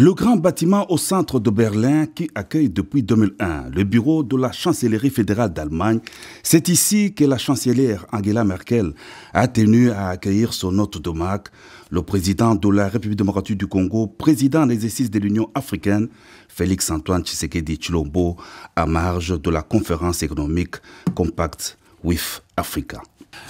Le grand bâtiment au centre de Berlin qui accueille depuis 2001 le bureau de la chancellerie fédérale d'Allemagne, c'est ici que la chancelière Angela Merkel a tenu à accueillir son hôte de marque, le président de la République démocratique du Congo, président en exercice de l'Union africaine, Félix-Antoine Tshisekedi Tshilombo, à marge de la conférence économique Compact with Africa.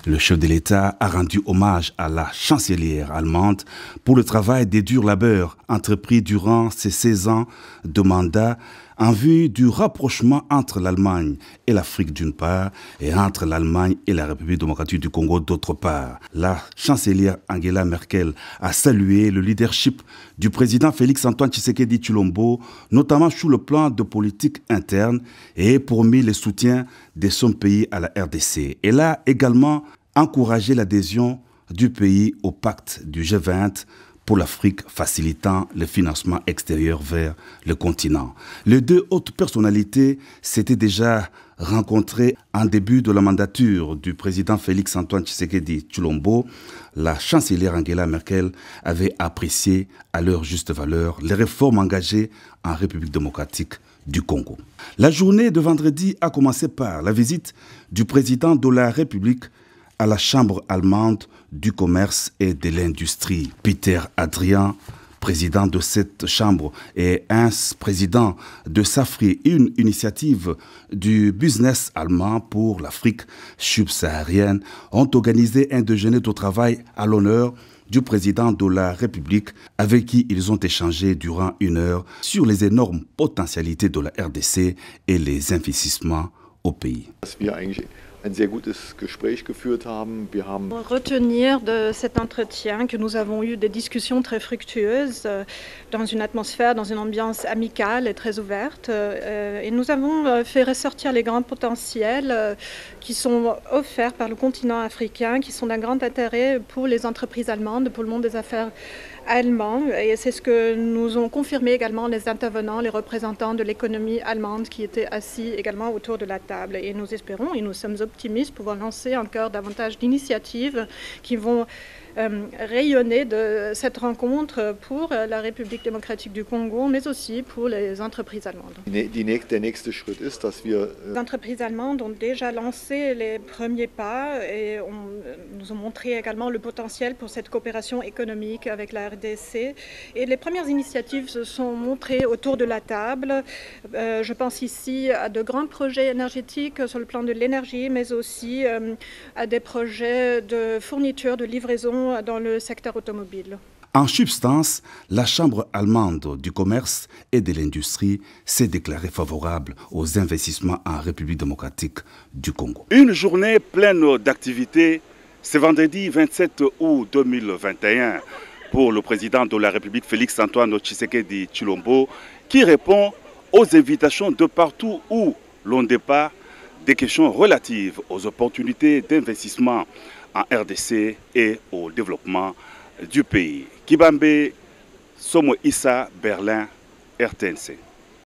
Le chef de l'État a rendu hommage à la chancelière allemande pour le travail des durs labeurs entrepris durant ses 16 ans de mandat en vue du rapprochement entre l'Allemagne et l'Afrique d'une part et entre l'Allemagne et la République démocratique du Congo d'autre part. La chancelière Angela Merkel a salué le leadership du président Félix-Antoine Tshisekedi Tshilombo, notamment sur le plan de politique interne et promis le soutien de son pays à la RDC. Elle a également encouragé l'adhésion du pays au pacte du G20 pour l'Afrique, facilitant le financement extérieur vers le continent. Les deux hautes personnalités s'étaient déjà rencontrées en début de la mandature du président Félix-Antoine Tshisekedi Tshilombo. La chancelière Angela Merkel avait apprécié à leur juste valeur les réformes engagées en République démocratique du Congo. La journée de vendredi a commencé par la visite du président de la République à la Chambre allemande du commerce et de l'industrie. Peter Adrian, président de cette chambre, et président de SAFRI, une initiative du business allemand pour l'Afrique subsaharienne, ont organisé un déjeuner de travail à l'honneur du président de la République, avec qui ils ont échangé durant 1 heure sur les énormes potentialités de la RDC et les investissements au pays. Ein sehr gutes Gespräch geführt haben. Retenir de cet entretien que nous avons eu des discussions très fructueuses dans une atmosphère, dans une ambiance amicale et très ouverte. Et nous avons fait ressortir les grands potentiels qui sont offerts par le continent africain, qui sont d'un grand intérêt pour les entreprises allemandes, pour le monde des affaires allemand. Et c'est ce que nous ont confirmé également les intervenants, les représentants de l'économie allemande qui étaient assis également autour de la table. Et nous espérons et nous sommes optimistes pouvoir lancer encore davantage d'initiatives qui vont rayonner de cette rencontre pour la République démocratique du Congo, mais aussi pour les entreprises allemandes. Der nächste Schritt ist, dass wir les entreprises allemandes ont déjà lancé les premiers pas et nous ont montré également le potentiel pour cette coopération économique avec la RDC. Et les premières initiatives se sont montrées autour de la table. Je pense ici à de grands projets énergétiques sur le plan de l'énergie, mais aussi à des projets de fourniture, de livraison dans le secteur automobile. En substance, la Chambre allemande du commerce et de l'industrie s'est déclarée favorable aux investissements en République démocratique du Congo. Une journée pleine d'activités, ce vendredi 27 août 2021 pour le président de la République Félix-Antoine Tshisekedi Tshilombo, qui répond aux invitations de partout où l'on débat des questions relatives aux opportunités d'investissement en RDC et au développement du pays. Kibambe, Somo Issa, Berlin, RTNC.